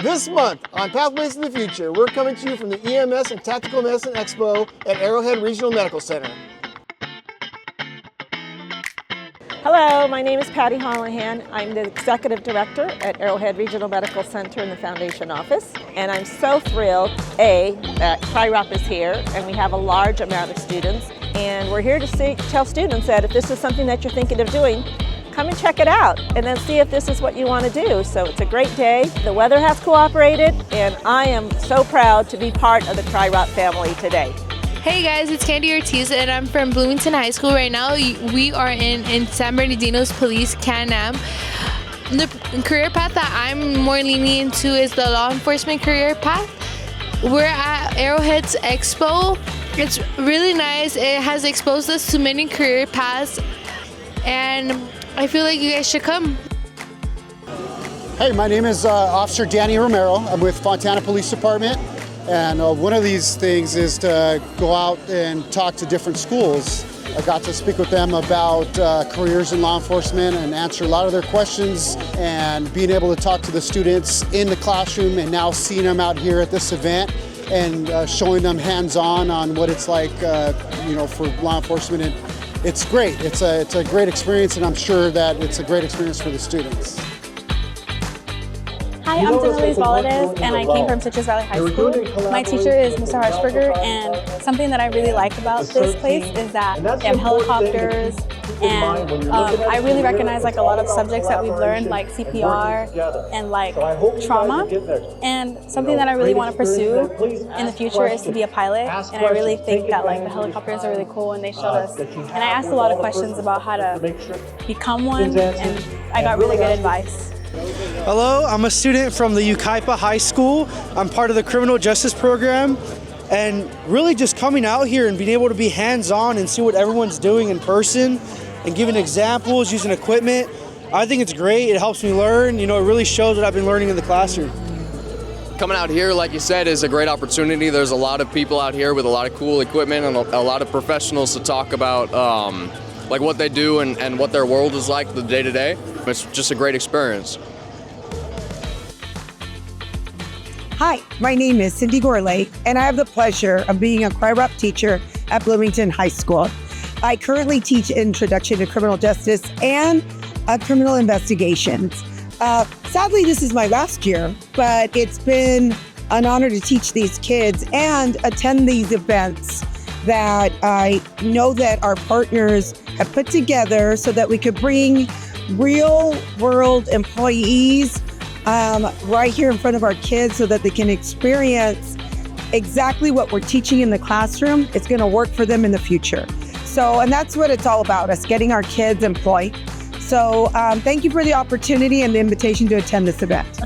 This month on Pathways to the Future, we're coming to you from the EMS and Tactical Medicine Expo at Arrowhead Regional Medical Center. Hello, my name is Patty Hollahan. I'm the Executive Director at Arrowhead Regional Medical Center in the Foundation Office. And I'm so thrilled, that CRY-ROP is here and we have a large amount of students. And we're here to tell students that if this is something that you're thinking of doing, come and check it out and then see if this is what you want to do. So it's a great day. The weather has cooperated and I am so proud to be part of the CRY-ROP family today. Hey guys, it's Candy Ortiz and I'm from Bloomington High School. Right now we are in San Bernardino's Police Can-Am. The career path that I'm more leaning into is the law enforcement career path. We're at Arrowhead's Expo. It's really nice. It has exposed us to many career paths and I feel like you guys should come. Hey, my name is Officer Danny Romero. I'm with Fontana Police Department. And one of these things is to go out and talk to different schools. I got to speak with them about careers in law enforcement and answer a lot of their questions, and being able to talk to the students in the classroom and now seeing them out here at this event and showing them hands-on on what it's like for law enforcement. And it's great. It's a great experience, and I'm sure that it's a great experience for the students. Hi, I'm Denise Valadez, and I came from Citrus Valley High School. My teacher is Mr. Harshberger, and something that I really like about this place is that they have helicopters, and I really recognize like a lot of subjects that we've learned, like CPR and like trauma. And something that I really want to pursue in the future is to be a pilot, and I really think that like the helicopters are really cool, and they showed us. And I asked a lot of questions about how to become one, and I got really good advice. Hello, I'm a student from the Yucaipa High School. I'm part of the criminal justice program, and really just coming out here and being able to be hands-on and see what everyone's doing in person and giving examples, using equipment. I think it's great. It helps me learn. It really shows what I've been learning in the classroom. Coming out here, like you said, is a great opportunity. There's a lot of people out here with a lot of cool equipment and a lot of professionals to talk about like what they do and what their world is like the day-to-day. It's just a great experience. Hi, my name is Cindy Gourlay, and I have the pleasure of being a CRY-ROP teacher at Bloomington High School. I currently teach Introduction to Criminal Justice and Criminal Investigations. Sadly, this is my last year, but it's been an honor to teach these kids and attend these events that I know that our partners have put together so that we could bring real-world employees right here in front of our kids so that they can experience exactly what we're teaching in the classroom. It's going to work for them in the future. And that's what it's all about, us getting our kids employed. So thank you for the opportunity and the invitation to attend this event.